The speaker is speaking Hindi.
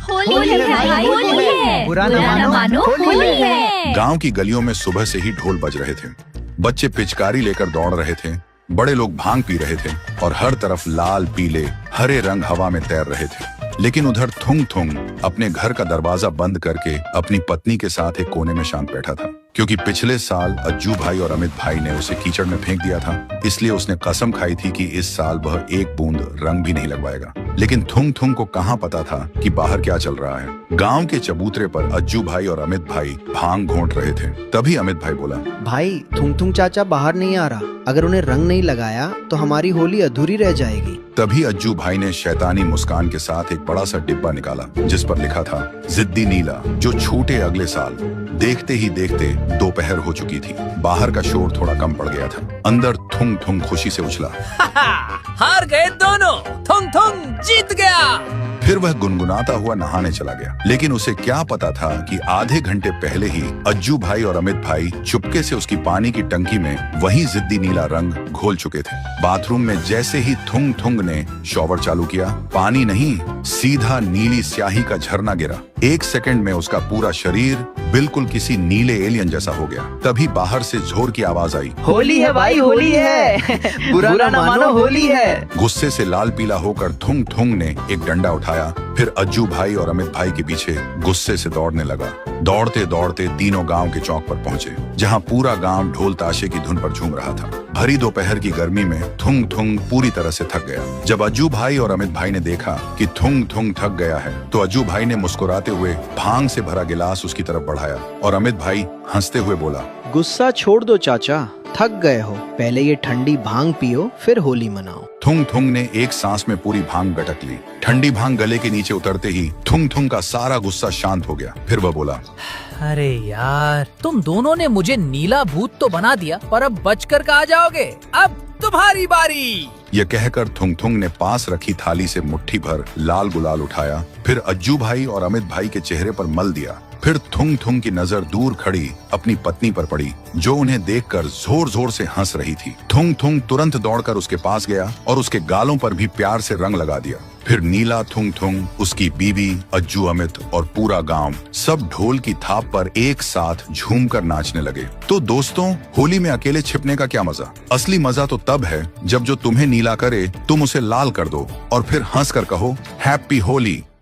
होली है भाई, होली है। बुरा न मानो, होली है। गांव की गलियों में सुबह से ही ढोल बज रहे थे। बच्चे पिचकारी लेकर दौड़ रहे थे, बड़े लोग भांग पी रहे थे और हर तरफ लाल पीले हरे रंग हवा में तैर रहे थे। लेकिन उधर थुंग थुंग अपने घर का दरवाजा बंद करके अपनी पत्नी के साथ एक कोने में शांत बैठा था, क्योंकि पिछले साल अज्जू भाई और अमित भाई ने उसे कीचड़ में फेंक दिया था। इसलिए उसने कसम खाई थी कि इस साल वह एक बूंद रंग भी नहीं लगवाएगा। लेकिन थुंग थुंग को कहाँ पता था कि बाहर क्या चल रहा है। गांव के चबूतरे पर अज्जू भाई और अमित भाई भांग घोंट रहे थे। तभी अमित भाई बोला, भाई थुंग थुंग चाचा बाहर नहीं आ रहा। अगर उन्हें रंग नहीं लगाया तो हमारी होली अधूरी रह जाएगी। तभी अज्जू भाई ने शैतानी मुस्कान के साथ एक बड़ा सा डिब्बा निकाला, जिस पर लिखा था जिद्दी नीला, जो छूटे अगले साल। देखते ही देखते दोपहर हो चुकी थी। बाहर का शोर थोड़ा कम पड़ गया था। अंदर थुंग थुंग खुशी से उछला, हार गए दोनों, थुंग थुंग जीत गया। फिर वह गुनगुनाता हुआ नहाने चला गया। लेकिन उसे क्या पता था कि आधे घंटे पहले ही अज्जू भाई और अमित भाई चुपके से उसकी पानी की टंकी में वही जिद्दी नीला रंग घोल चुके थे। बाथरूम में जैसे ही थुंग थुंग ने शॉवर चालू किया, पानी नहीं, सीधा नीली स्याही का झरना गिरा। एक सेकंड में उसका पूरा शरीर बिल्कुल किसी नीले एलियन जैसा हो गया। तभी बाहर से जोर की आवाज आई, होली है भाई, होली है। बुरा न मानो, होली है। गुस्से से लाल पीला होकर थुंग थुंग ने एक डंडा उठाया। फिर अज्जू भाई और अमित भाई के पीछे गुस्से से दौड़ने लगा। दौड़ते दौड़ते तीनों गांव के चौक पर पहुंचे, जहां पूरा गांव ढोल ताशे की धुन पर झूम रहा था। भरी दोपहर की गर्मी में थुंग थुंग पूरी तरह से थक गया। जब अज्जू भाई और अमित भाई ने देखा कि थुंग थुंग थक गया है, तो अज्जू भाई ने मुस्कुराते हुए भांग से भरा गिलास उसकी तरफ बढ़ाया और अमित भाई हंसते हुए बोला, गुस्सा छोड़ दो चाचा, थक गए हो। पहले ये ठंडी भांग पियो, फिर होली मनाओ। थुंग थुंग ने एक सांस में पूरी भांग गटक ली। ठंडी भांग गले के नीचे उतरते ही थुंग थुंग का सारा गुस्सा शांत हो गया। फिर वह बोला, अरे यार, तुम दोनों ने मुझे नीला भूत तो बना दिया, पर अब बचकर कहाँ जाओगे? अब तुम्हारी बारी। यह कहकर थुंग थुंग ने पास रखी थाली से मुट्ठी भर लाल गुलाल उठाया। फिर अज्जू भाई और अमित भाई के चेहरे पर मल दिया। फिर थुंग थुंग की नजर दूर खड़ी अपनी पत्नी पर पड़ी, जो उन्हें देखकर जोर जोर से हंस रही थी। थुंग थुंग तुरंत दौड़कर उसके पास गया और उसके गालों पर भी प्यार से रंग लगा दिया। फिर नीला, थुंग थुंग, उसकी बीवी, अज्जू, अमित और पूरा गांव सब ढोल की थाप पर एक साथ झूमकर नाचने लगे। तो दोस्तों, होली में अकेले छिपने का क्या मजा? असली मजा तो तब है जब जो तुम्हें नीला करे तुम उसे लाल कर दो और फिर हंस कर कहो, हैप्पी होली।